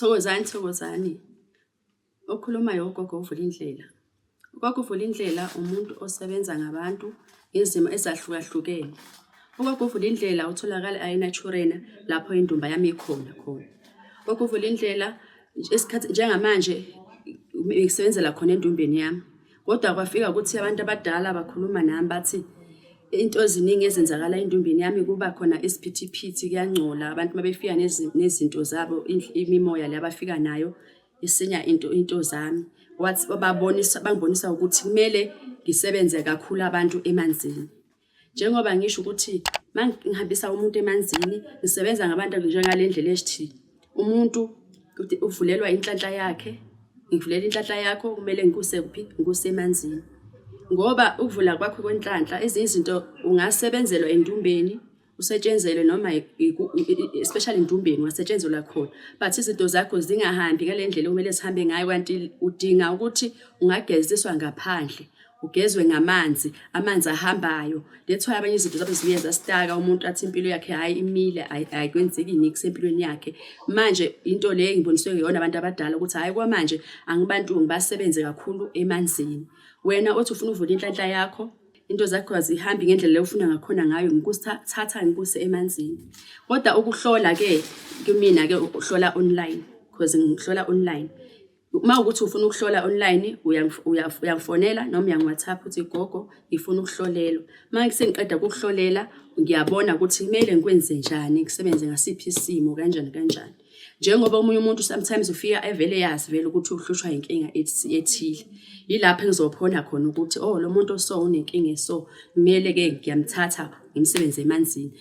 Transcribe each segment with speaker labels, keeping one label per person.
Speaker 1: Thokozani. Okhulumayo ugogo uVulindlela. Ugogo uVulindlela umuntu osebenza ngabantu izimo ezahlukahlukene. Ugogo uVulindlela utholakala eNaturena lapho indumba yami ikhona. Ugogo uVulindlela isikhathi njengamanje ngisebenzela khona endumbeni yami. Kodwa kwafika ukuthi abantu abadala bakhuluma nami bathi into eziningi ezenzakala endumbeni yami kuba khona isiphithiphithi kuyangcola abantu mabefika nezinto zabo imimoya le abafika nayo isinya into zami wathi bangibonisa ukuthi kumele ngisebenze kakhulu abantu emanzini njengoba ngisho ukuthi mangihambisa umuntu emanzini ngisebenza ngabantu njengalendlela esithi umuntu uvulelwa inhlanhla yakhe ngivulela inhlanhla yakho kumele ngikuse kuphi ngikuse emanzini ngoba ukuvula kwakho kwenhlanhla ezinye izinto ungasebenzelwa endumbeni usetshenzelwe noma especially endumbeni ungasetshenzelwa khona but izinto zakho zingahambi ngalendlela okumele sihambe ngayo kanti udinga ukuthi ungageziswa ngaphandle ugezwe ngamanzi amanzi ahambayo that's why abanye izinto zabe ziyenza staka umuntu athi impilo yakhe hayi imile ayikwenzeki niksi empilweni yakhe manje into le engiboniswe ngiyona abantu abadala ukuthi hayi kwamanje angibantu ngibasebenze kakhulu emanzini wena othi ufuna uvula inhlanhla yakho into zakho azihambi ngendlela ofuna ngakhona ngayo ngikusithatha ngikuse emanzini kodwa ukuhlola ke kumina ke uhlola online because ngihlola online uma ukuthi ufuna ukuhlola online uyangifonela noma uyangi-WhatsApp uthi gogo ngifuna ukuhlolelwa manje sengiqeda ukuhlolela ngiyabona ukuthi kumele ngikwenze njani ngisebenze ngasiphi isimo kanjani njengoba umunye umuntu sometimes ufika evele yazi vele ukuthi uhlushwa inkinga ethile yilapho engizophona khona ukuthi lo muntu so unenkinga so kumele ke ngiyamthatha ngimsebenze emanzini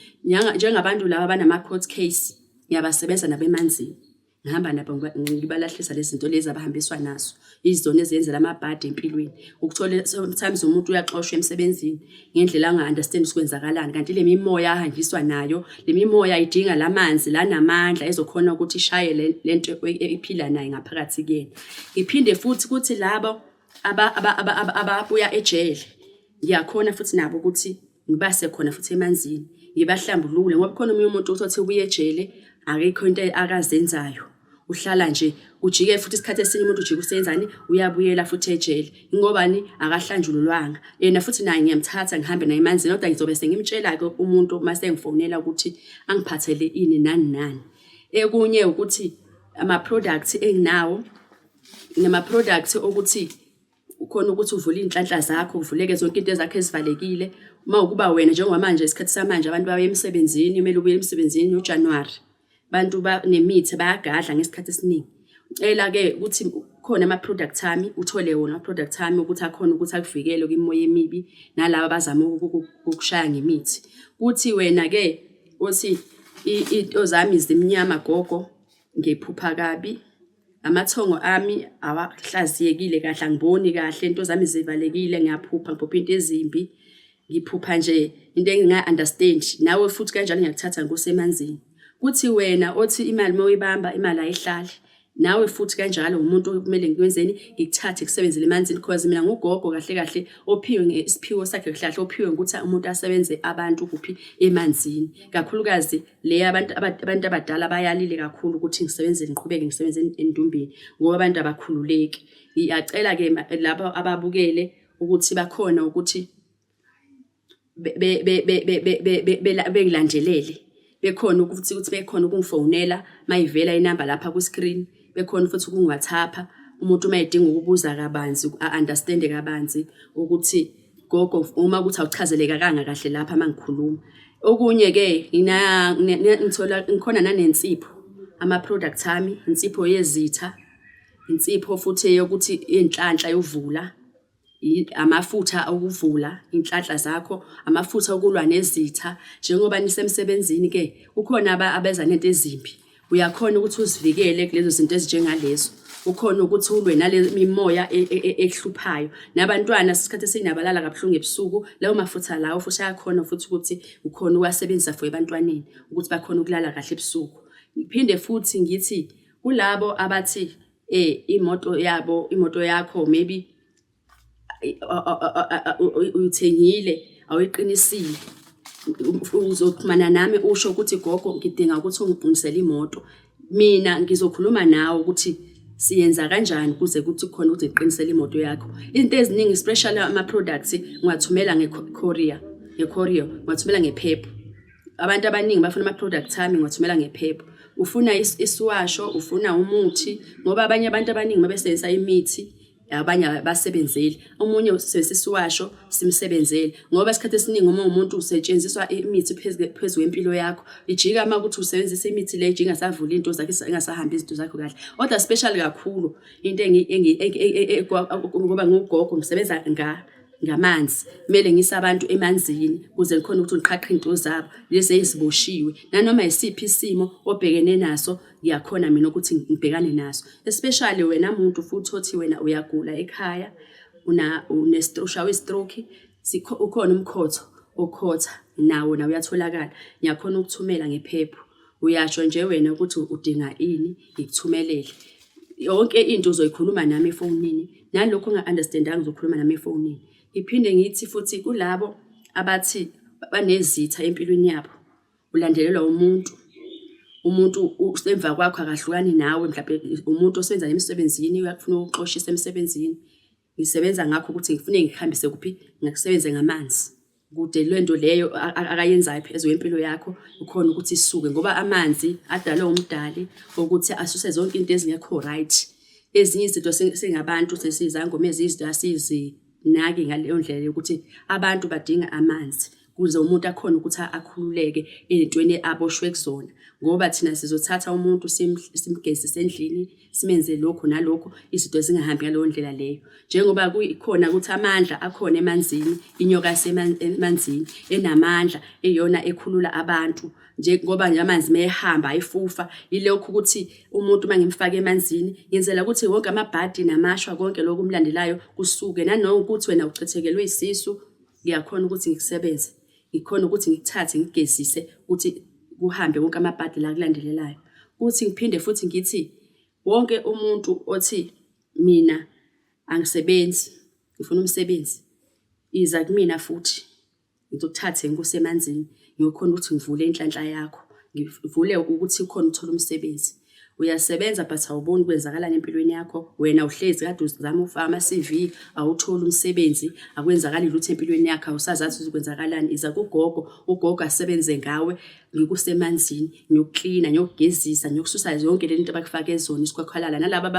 Speaker 1: njengabantu laba abanama court case ngiyabasebenza nabemanzini ngihamba nabo ngibalahlisa lezi zinto lezi abahambiswa nazo izona ezenzela amabhadi empilweni ukuthola sometimes umuntu uyaxoshwa emsebenzini ngendlela anga-understand ukwenzakalani kanti le mimoya ahanjiswa nayo le mimoya idinga lamanzi lanamandla ezokhona ukuthi ishaye lento ephila naye ngaphakathi kuyena iphinde futhi ukuthi labo ababuya ejele ngiyakhona futhi nabo ukuthi ngibase khona futhi emanzini ngibahlambulule ngoba khona umunye umuntu uthi ubuye ejele akekho into akazenzayo uhlala nje ujike futhi isikhathi esinye umuntu ujike usenzani uyabuyela futhi ejele ngobani akahlanjululwanga yena futhi naye ngiyamthatha ngihambe naye emanzini kodwa ngizobe sengimtshela ke umuntu mase ngifonela ukuthi angiphathele ini nani ekunye ukuthi ama products enginawo nama products ukuthi ukhona ukuthi uvule inhlanhla zakho uvuleke zonke into zakhe ezivalekile uma ukuba wena njengoba manje isikhathi samanje abantu baye emsebenzini kumele ubuye emsebenzini uJanuary bantu nemithi bayagadla ngesikhathi esiningi ela ke ukuthi khona ama products ami uthole wona ama products ami ukuthi akhona ukuthi akuvikele kwimoya emibi nalabo abazama ukushaya ngemithi kuthi wena ke uthi into zami zimnyama gogo ngephupha kabi amathongo ami awahlaziyekile kahle angiboni kahle into zami zivalekile ngiyaphupha into ezimbi ngiphupha nje into enginga-understand nawe futhi kanjalo ngiyakuthatha ngosemanzini kuthi wena othi imali moyibamba imali ayihlali nawe futhi kanjalo umuntu kumele ngikwenzeni ngikuthathe kusebenzele emanzini because mina ngugogo kahle ophiwe ngesiphiwo sakhe kahle ophiwe ukuthi umuntu asebenze abantu kuphi emanzini kakhulukazi le abantu abadala bayalile kakhulu ukuthi ngisebenzele ngiqhubeke ngisebenze endumbeni ngoba abantu abakhululeki ngiyacela ke labo ababukele ukuthi bakhona ukuthi bengilandelele bekhona ukuthi bekhona ukungifonela mayivela inamba lapha ku screen bekhona futhi ukungi-WhatsApp umuntu mayedinga ukubuza kabanzi understand kabanzi ukuthi gogo uma ukuthi awuchazeleka kanga kahle lapha mangikhuluma okunye ke ngithola ngikhona nanensipho ama products ami insipho yezitha insipho futhi yokuthi inhlanhla yovula amafutha okuvula inhlanhla zakho amafutha okulwa nezitha njengoba nisemsebenzini ke ukhona abeza nento ezimbi uyakhona ukuthi uzivikele kulezo zinto ezinjengalezo ukhona ukuthi ulwe nale mimoya ehluphayo nabantwana isikhathi esinabalala kabuhlungu ebusuku lawo mafutha lawo futhi ayakhona futhi ukuthi ukhona uwasebenzisa for ebantwaneni ukuthi bakhona ukulala kahle ebusuku iphinde futhi ngithi kulabo abathi imoto yakho maybe uyithengile awiqinisile uzoxhumana nami usho ukuthi gogo ngidinga ukuthi ungiqinisele imoto mina ngizokhuluma nawe ukuthi siyenza kanjani kuze kuthi khona ukuthi iqinisele imoto yakho. Into eziningi especially ama-products ngiwathumela nge-courier, ngiwathumela ngephepha. Abantu abaningi bafuna ama-products ami ngiwathumela ngephepha. Ufuna isiwasho, ufuna umuthi, ngoba abanye abantu abaningi mabesebenzisa imithi abanye basebenzeli. Omunye usebenzisa isiwasho simsebenzele, ngoba isikhathi esiningi uma umuntu usetshenziswa imithi phezulu kwempilo yakho, ijika uma ukuthi usebenzisa imithi le ijika savula into zakhe engasahambi izinto zakho kahle. Kodwa special kakhulu into ngoba ngugogo ngisebenza ngamanzi, kumele ngise abantu emanzini ukuze ngikhona ukuthi ngiqhaqhe into zabo lezi eziboshiwe. Nanoma isiphi isimo obhekene naso ngiyakhona mina ukuthi ngibhekane naso. Especially wena muntu futhi othi wena uyagula ekhaya, ushawe stroke, ukhona umkhotho okhotha nawo na uyatholakala. Ngiyakhona ukuthumela ngephepha. Uyasho nje wena ukuthi udinga ini ngikuthumelele. Yonke into uzoyikhuluma nami efonini, nalokho unga-understandanga uzokhuluma nami efonini. Iphinde ngithi futhi kulabo abathi banezitha empilweni yabo, ulandelelwa umuntu usemva kwakho akahlukani nawe, mhlawumbe umuntu osebenza emsebenzini uyakufuna ukuxoshisa emsebenzini. Ngisebenza ngakho ukuthi ngifune ngihambise kuphi, ngakusebenze ngamanzi kude lento leyo akayenzayo phezulu empilo yakho ukhona ukuthi isuke, ngoba amanzi adalwe umdali ukuthi asuse zonke into ezingekho right. Ezinye izinto sengabantu sesizangoma ezizinto asizinaki ngaleyo ndlela yokuthi abantu badinga amanzi kuze umuntu akhona ukuthi akhululeke ezintweni aboshwe kuzona. Ngoba thina sizothatha umuntu simgezise endlini, simenze lokho nalokho, izinto zingahambi ngaleyo ndlela leyo. Njengoba kuyikhona ukuthi amandla akhona emanzini, inyoka emanzini enamandla eyona ekhulula abantu. Njengoba nje amanzi mehamba ayifufa, ilokho ukuthi umuntu mangimfaka emanzini ngenzela ukuthi wonke amabhadi namashwa konke lokho umlandelayo kusuke. Nanokuthi wena uchithekelwe isisu, ngiyakhona ukuthi ngikusebenze, ngikhona ukuthi ngikuthathe ngigezise ukuthi kuhambe konke amabhadi la kulandelelayo. Kuthi ngiphinde futhi ngithi wonke umuntu othi mina angisebenzi, ngifuna umsebenzi, iza kumina futhi ngizokuthathe ngikusemanzini, ngiyokhona ukuthi ngivule inhlanhla yakho, ngivule ukuthi ukhona uthola umsebenzi. Uyasebenza but awuboni kwenzakalani empilweni yakho, wena uhlezi kade uzama ufaka ama-CV awutholi umsebenzi, akwenzakali lutho empilweni yakho, awusazazi ukwenzakalani. Iza kugogo, ugogo asebenze ngawe, ngikusemanzini, ngiyokuklina, ngiyokugezisa, ngiyokususa zonke le zinto abakufake zona isikhwakhalala. Nalaba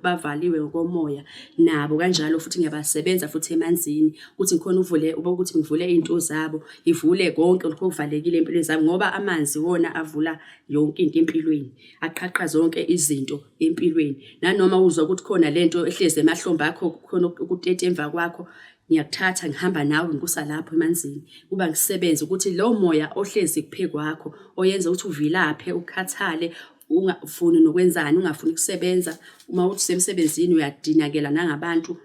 Speaker 1: bavaliwe ngokomoya nabo kanjalo futhi ngiyabasebenza futhi emanzini ukuthi ngikhona uvule ukuthi ngivule into zabo, ivule konke lokho kuvalekile empilweni zabo, ngoba amanzi wona avula yonke into empilweni, aqhaqha zonke izinto empilweni. Nanoma uzwa ukuthi khona lento ehleze emahlombe akho, khona ukutete emva kwakho, ngiyakuthatha ngihamba nawe ngikusa lapho emanzini. Kuba ngisebenza ukuthi lo moya ohlezi kuphe kwakho oyenza ukuthi uvilaphe, ukhathale, ungafuni nokwenzani, ungafuni ukusebenza. Uma uthi usemsebenzini uyadinakela nangabantu,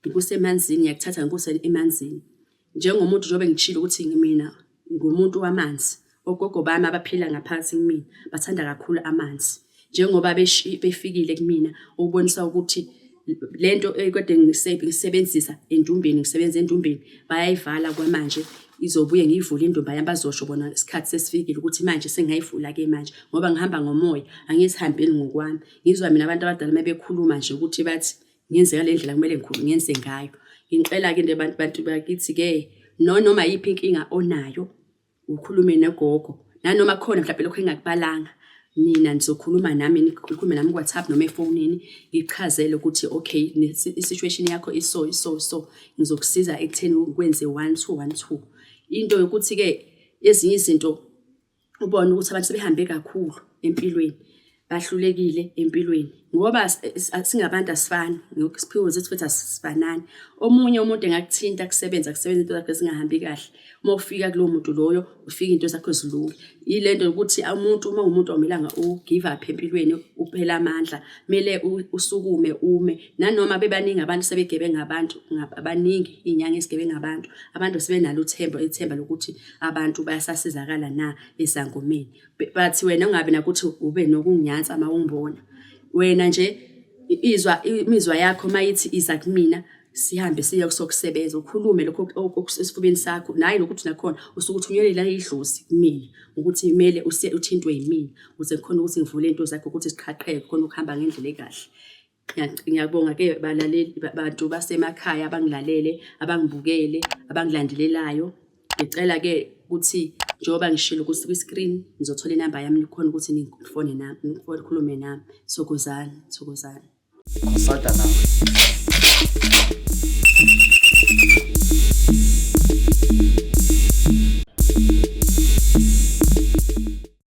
Speaker 1: ngikusemanzini ngiyakuthatha ngikuse emanzini. Njengomuntu njengoba ngitshilo ukuthi mina ngumuntu wamanzi, ogogo bami abaphila ngaphansi kumina bathanda kakhulu amanzi. Njengoba befikile kumina ukubonisa ukuthi lento ekade ngisebenzisa endumbeni, ngisebenza endumbeni, bayayivala kwamanje, izobuye ngiyivule indumba yami, bazosho bona isikhathi sesifikile ukuthi manje sengayivula ke manje, ngoba ngihamba ngomoya, angizihambeli ngokwami. Ngizwa mina abantu abadala mabekhuluma nje ukuthi bathi ngenze ngale ndlela kumele ngenze ngayo. Ngicela ke abantu bakithi ke noma yiphi inkinga onayo ukhulume nogogo, nanoma khona mhlawumbe lokho engakubalanga, mina nizokhuluma nami, nikhulume nami ku-WhatsApp noma efonini, ngichazele ukuthi okay i-situation yakho so ngizokusiza ekutheni ukwenze 1 2 1 2. Into yokuthi ke ezinye izinto ubone ukuthi abantu sebehambe kakhulu empilweni, bahlulekile empilweni, ngoba singabantu asifani, ngokusiphiwe zethu futhi asifanani. Omunye umuntu engakuthinta kusebenza into zakhe zingahambi kahle, uma ufika kulowo muntu loyo ufika into zakho zilunge. Ilento ukuthi umuntu uma umuntu awumelanga ugive up empilweni, uphela amandla, kumele usukume ume. Nanoma bebaningi abantu sebegebenga abantu, abaningi inyanga esigebenga abantu sebenalo ithemba lokuthi abantu bayasasizakala na esangomeni. Bathi wena ungabe nakuthi ube nokunyanza ama umbona, wena nje imizwa yakho mayithi iza kumina, sihambe siye kusokusebenza, ukhulume lokho esifubeni sakho, naye lokuthi nakhona usuke uthunyelele idlozi kumina ukuthi kumele uthintwe yimina ukuze khona ukuthi ngivule into zakho ukuthi siqhaqheke khona ukuhamba ngendlela ekahle. Ngiyabonga-ke balaleli bantu basemakhaya abangilalele, abangibukele, abangilandelelayo. Ngicela-ke ukuthi njengoba ngishilo ukuthi kwi-screen ngizothola inamba yami khona ukuthi nifone nami, nikhulume nami. Thokozani.
Speaker 2: Sada nawe.